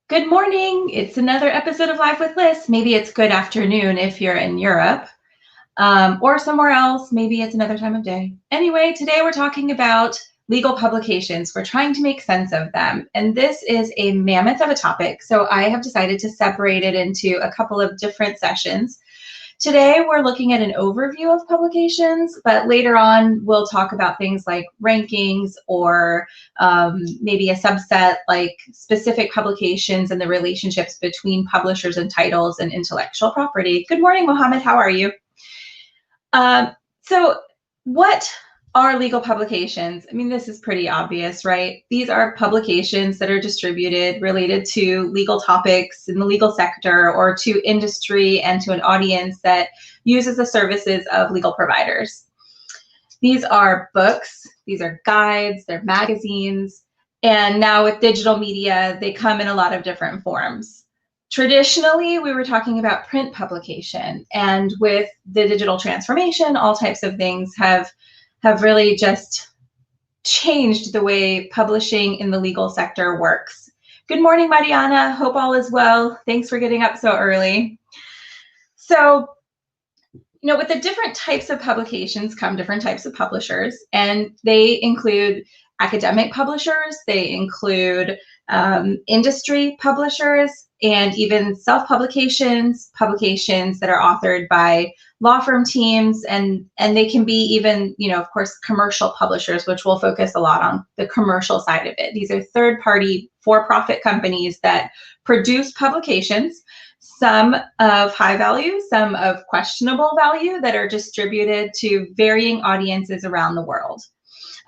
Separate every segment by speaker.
Speaker 1: Good morning. It's another episode of Live with Liz. Maybe it's good afternoon if you're in Europe or somewhere else. Maybe it's another time of day. Anyway, today we're talking about legal publications. We're trying to make sense of them. And this is a mammoth of a topic. So I have decided to separate it into a couple of different sessions. Today, we're looking at an overview of publications, but later on, we'll talk about things like rankings or maybe a subset like specific publications and the relationships between publishers and titles and intellectual property. Good morning, Mohammed. How are you? So what are legal publications? I mean, this is pretty obvious, right? These are publications that are distributed related to legal topics in the legal sector or to industry and to an audience that uses the services of legal providers. These are books, these are guides, they're magazines, and now with digital media, they come in a lot of different forms. Traditionally, we were talking about print publication, and with the digital transformation, all types of things have really just changed the way publishing in the legal sector works. Good morning, Mariana. Hope all is well. Thanks for getting up so early. So, with the different types of publications come different types of publishers, and they include academic publishers, they include industry publishers, and even self-publications, publications that are authored by law firm teams, and they can be even, of course, commercial publishers, which will focus a lot on the commercial side of it. These are third-party for-profit companies that produce publications, some of high value, some of questionable value, that are distributed to varying audiences around the world.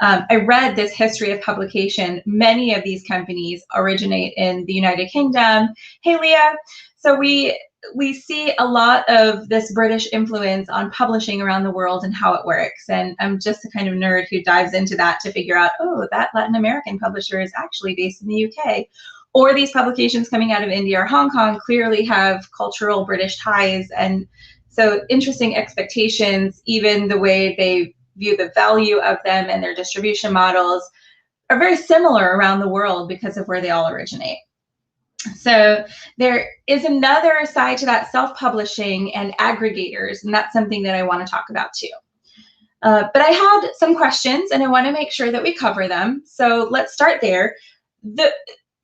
Speaker 1: I read this history of publication. Many of these companies originate in the United Kingdom. Hey, Leah. So we see a lot of this British influence on publishing around the world and how it works. And I'm just the kind of nerd who dives into that to figure out, oh, that Latin American publisher is actually based in the UK. Or these publications coming out of India or Hong Kong clearly have cultural British ties. And so interesting expectations, even the way they view the value of them and their distribution models are very similar around the world because of where they all originate. So there is another side to that, self-publishing and aggregators, and that's something that I want to talk about too. But I had some questions and I want to make sure that we cover them. So let's start there. The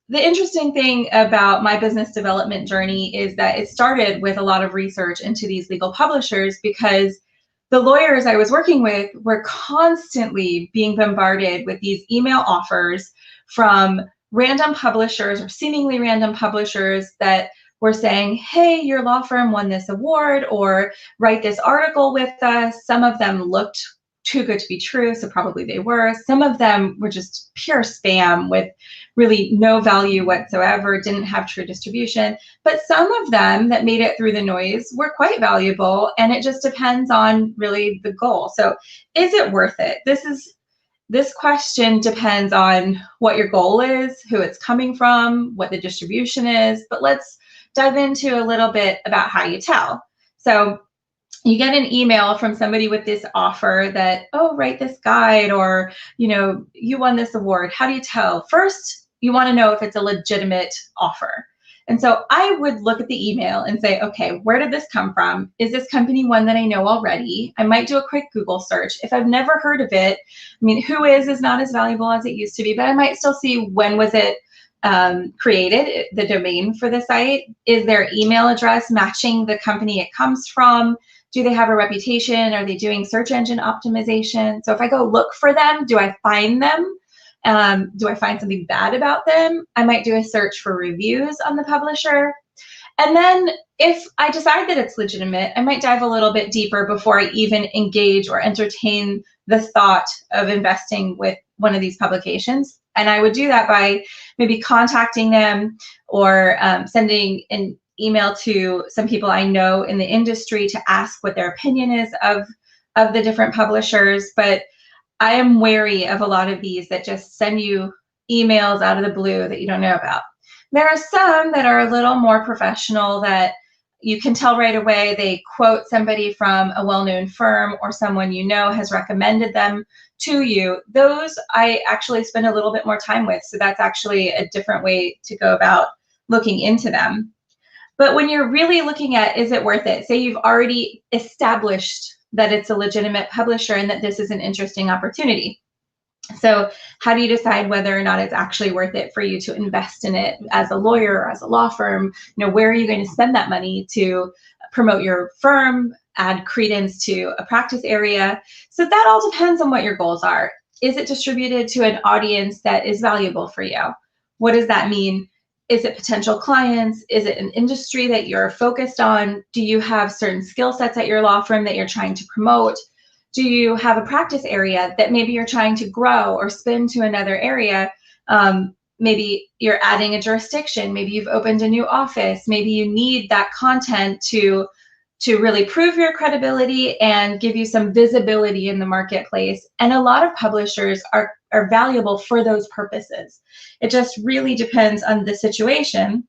Speaker 1: interesting thing about my business development journey is that it started with a lot of research into these legal publishers, because the lawyers I was working with were constantly being bombarded with these email offers from random publishers or seemingly random publishers that were saying, hey, your law firm won this award, or write this article with us. Some of them looked too good to be true, so probably they were. Some of them were just pure spam with really no value whatsoever, didn't have true distribution. But some of them that made it through the noise were quite valuable, and it just depends on really the goal. So is it worth it? This question depends on what your goal is, who it's coming from, what the distribution is, but let's dive into a little bit about how you tell. So you get an email from somebody with this offer that, oh, write this guide, or, you won this award. How do you tell? First, you want to know if it's a legitimate offer. And so I would look at the email and say, okay, where did this come from? Is this company one that I know already? I might do a quick Google search. If I've never heard of it, I mean, who is not as valuable as it used to be, but I might still see when was it created, the domain for the site. Is their email address matching the company it comes from? Do they have a reputation? Are they doing search engine optimization? So if I go look for them, do I find them? Do I find something bad about them? I might do a search for reviews on the publisher. And then if I decide that it's legitimate, I might dive a little bit deeper before I even engage or entertain the thought of investing with one of these publications. And I would do that by maybe contacting them or sending an email to some people I know in the industry to ask what their opinion is of the different publishers. But I am wary of a lot of these that just send you emails out of the blue that you don't know about. There are some that are a little more professional that you can tell right away. They quote somebody from a well-known firm or someone you know has recommended them to you. Those I actually spend a little bit more time with. So that's actually a different way to go about looking into them. But when you're really looking at, is it worth it? Say you've already established that it's a legitimate publisher and that this is an interesting opportunity. So how do you decide whether or not it's actually worth it for you to invest in it as a lawyer or as a law firm? Where are you going to spend that money to promote your firm, add credence to a practice area? So that all depends on what your goals are. Is it distributed to an audience that is valuable for you? What does that mean? Is it potential clients? Is it an industry that you're focused on? Do you have certain skill sets at your law firm that you're trying to promote? Do you have a practice area that maybe you're trying to grow or spin to another area? Maybe you're adding a jurisdiction. Maybe you've opened a new office. Maybe you need that content to really prove your credibility and give you some visibility in the marketplace. And a lot of publishers are valuable for those purposes. It just really depends on the situation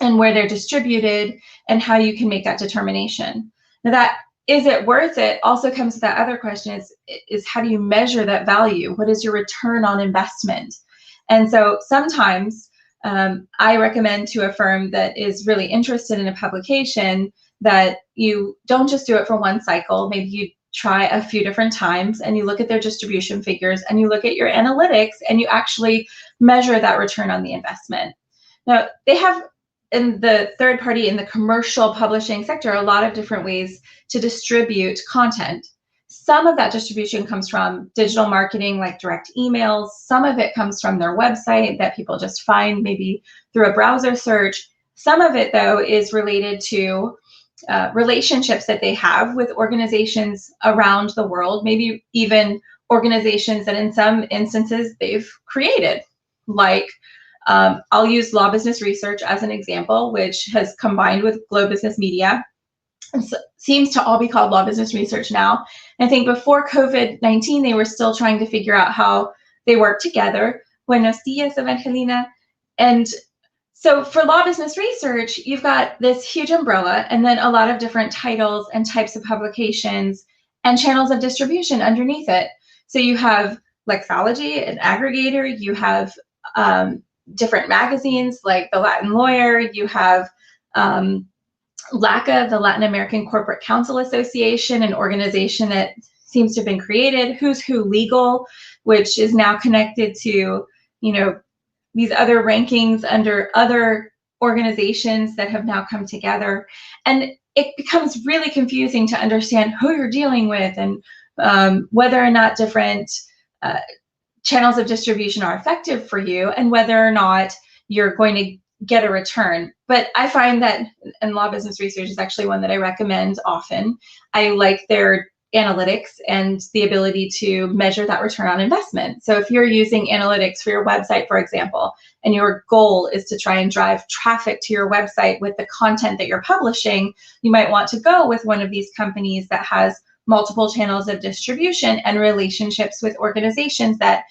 Speaker 1: and where they're distributed and how you can make that determination. Now, that is it worth it also comes to that other question, is how do you measure that value? What is your return on investment? And so sometimes I recommend to a firm that is really interested in a publication that you don't just do it for one cycle. Maybe you try a few different times and you look at their distribution figures and you look at your analytics and you actually measure that return on the investment. Now, they have in the third party, in the commercial publishing sector, a lot of different ways to distribute content. Some of that distribution comes from digital marketing, like direct emails. Some of it comes from their website that people just find maybe through a browser search. Some of it, though, is related to relationships that they have with organizations around the world, maybe even organizations that in some instances they've created. Like, I'll use Law Business Research as an example, which has combined with Glow Business Media. And so, seems to all be called Law Business Research now. I think before COVID-19, they were still trying to figure out how they work together. Buenos dias, Evangelina. And so for Law Business Research, you've got this huge umbrella and then a lot of different titles and types of publications and channels of distribution underneath it. So you have Lexology, an aggregator, you have different magazines like The Latin Lawyer, you have LACA, the Latin American Corporate Counsel Association, an organization that seems to have been created, Who's Who Legal, which is now connected to, these other rankings under other organizations that have now come together. And it becomes really confusing to understand who you're dealing with and whether or not different channels of distribution are effective for you and whether or not you're going to get a return. But I find that, and Law Business Research is actually one that I recommend often. I like their analytics and the ability to measure that return on investment. So if you're using analytics for your website, for example, and your goal is to try and drive traffic to your website with the content that you're publishing, you might want to go with one of these companies that has multiple channels of distribution and relationships with organizations that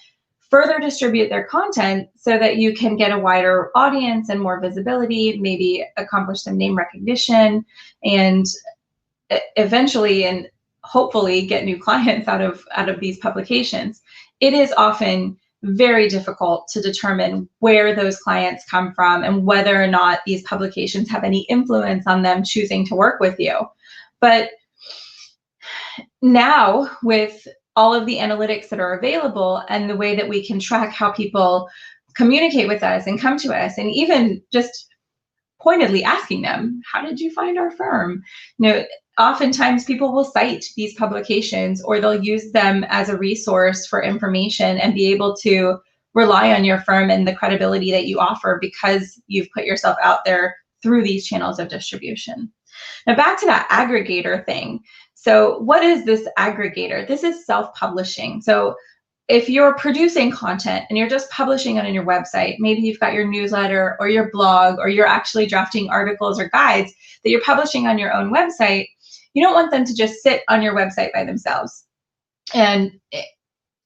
Speaker 1: further distribute their content so that you can get a wider audience and more visibility, maybe accomplish some name recognition, and eventually and hopefully get new clients out of these publications. It is often very difficult to determine where those clients come from and whether or not these publications have any influence on them choosing to work with you. But now, with all of the analytics that are available and the way that we can track how people communicate with us and come to us, and even just pointedly asking them, how did you find our firm? Oftentimes people will cite these publications or they'll use them as a resource for information and be able to rely on your firm and the credibility that you offer because you've put yourself out there through these channels of distribution. Now back to that aggregator thing. So what is this aggregator? This is self-publishing. So if you're producing content and you're just publishing it on your website, maybe you've got your newsletter or your blog, or you're actually drafting articles or guides that you're publishing on your own website, you don't want them to just sit on your website by themselves. And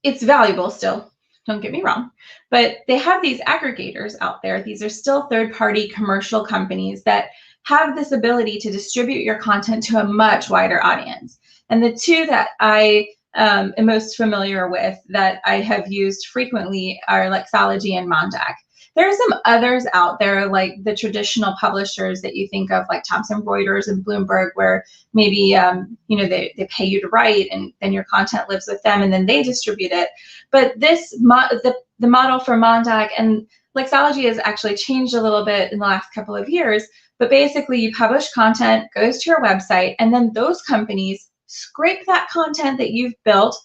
Speaker 1: it's valuable still, don't get me wrong, but they have these aggregators out there. These are still third-party commercial companies that have this ability to distribute your content to a much wider audience. And the two that I am most familiar with that I have used frequently are Lexology and Mondac. There are some others out there, like the traditional publishers that you think of, like Thomson Reuters and Bloomberg, where maybe they pay you to write, and then your content lives with them, and then they distribute it. But the model for Mondac and Lexology has actually changed a little bit in the last couple of years. But basically, you publish content, goes to your website, and then those companies scrape that content that you've built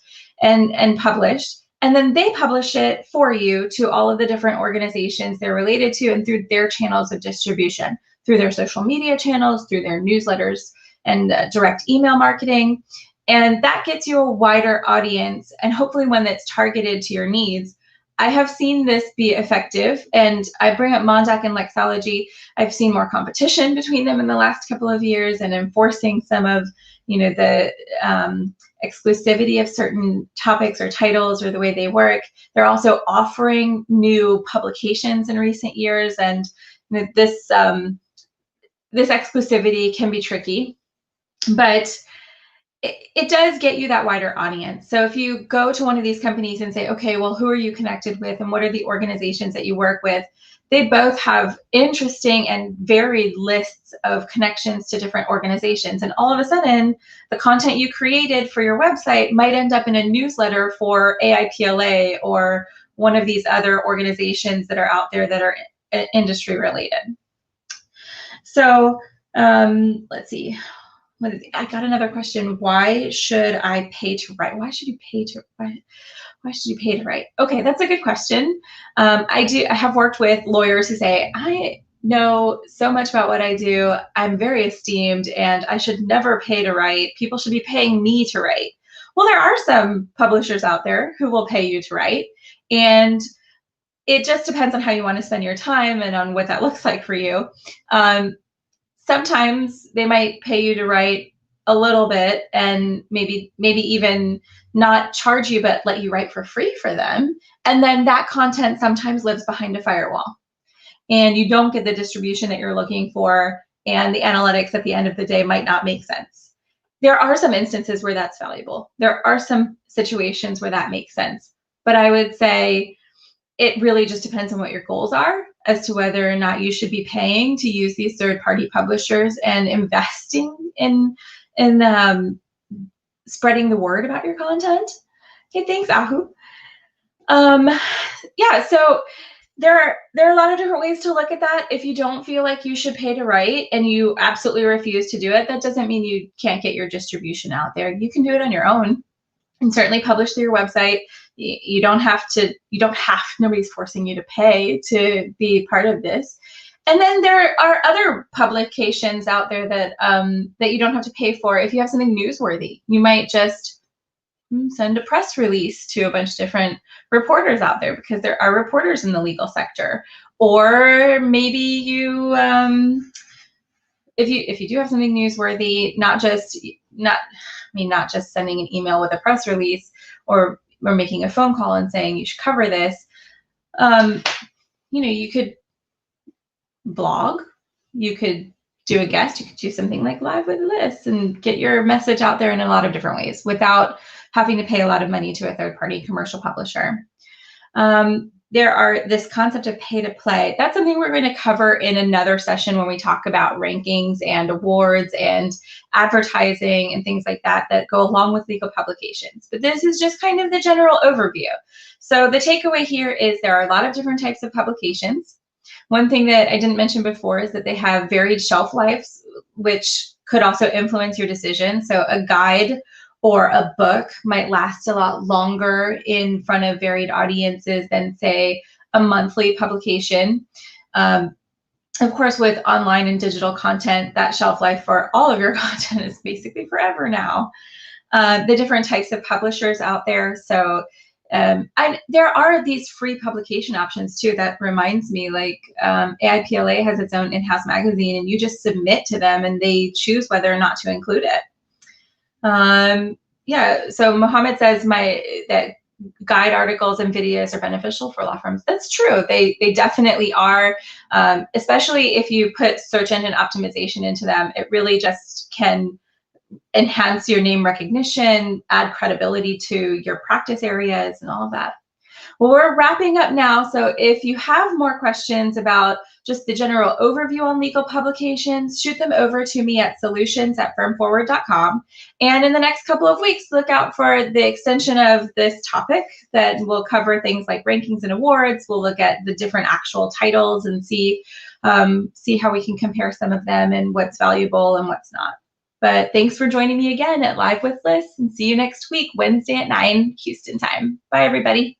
Speaker 1: and published, and then they publish it for you to all of the different organizations they're related to and through their channels of distribution, through their social media channels, through their newsletters and direct email marketing. And that gets you a wider audience, and hopefully one that's targeted to your needs. I have seen this be effective, and I bring up Mondac and Lexology. I've seen more competition between them in the last couple of years, and enforcing some of the exclusivity of certain topics or titles or the way they work. They're also offering new publications in recent years, and this exclusivity can be tricky, but it does get you that wider audience. So if you go to one of these companies and say, okay, well, who are you connected with and what are the organizations that you work with? They both have interesting and varied lists of connections to different organizations. And all of a sudden, the content you created for your website might end up in a newsletter for AIPLA or one of these other organizations that are out there that are industry related. So let's see. I got another question. Why should I pay to write? Why should you pay to write? Okay, that's a good question. I have worked with lawyers who say, I know so much about what I do. I'm very esteemed and I should never pay to write. People should be paying me to write. Well, there are some publishers out there who will pay you to write. And it just depends on how you want to spend your time and on what that looks like for you. Sometimes they might pay you to write a little bit and maybe even not charge you, but let you write for free for them. And then that content sometimes lives behind a firewall and you don't get the distribution that you're looking for, and the analytics at the end of the day might not make sense. There are some instances where that's valuable. There are some situations where that makes sense. But I would say it really just depends on what your goals are as to whether or not you should be paying to use these third-party publishers and investing in spreading the word about your content. Okay, thanks, Ahu. Yeah, so there are a lot of different ways to look at that. If you don't feel like you should pay to write and you absolutely refuse to do it, that doesn't mean you can't get your distribution out there. You can do it on your own and certainly publish through your website. You don't have, nobody's forcing you to pay to be part of this. And then there are other publications out there that that you don't have to pay for. If you have something newsworthy, you might just send a press release to a bunch of different reporters out there, because there are reporters in the legal sector. Or maybe you, if you do have something newsworthy, not just sending an email with a press release or making a phone call and saying you should cover this. You could blog, you could do a guest, you could do something like Live with Liz and get your message out there in a lot of different ways without having to pay a lot of money to a third-party commercial publisher. There are this concept of pay to play. That's something we're going to cover in another session when we talk about rankings and awards and advertising and things like that go along with legal publications. But this is just kind of the general overview. So the takeaway here is there are a lot of different types of publications. One thing that I didn't mention before is that they have varied shelf lives, which could also influence your decision. So a guide or a book might last a lot longer in front of varied audiences than, say, a monthly publication. Of course, with online and digital content, that shelf life for all of your content is basically forever now. The different types of publishers out there. So there are these free publication options too. That reminds me, like AIPLA has its own in-house magazine, and you just submit to them and they choose whether or not to include it. Yeah, so Mohammed says that guide articles and videos are beneficial for law firms. That's true. They definitely are, especially if you put search engine optimization into them. It really just can enhance your name recognition, add credibility to your practice areas, and all of that. Well, we're wrapping up now, so if you have more questions about just the general overview on legal publications, shoot them over to me at solutions@firmforward.com. And in the next couple of weeks, look out for the extension of this topic that will cover things like rankings and awards. We'll look at the different actual titles and see how we can compare some of them and what's valuable and what's not. But thanks for joining me again at Live with Liz, and see you next week, Wednesday at 9 Houston time. Bye, everybody.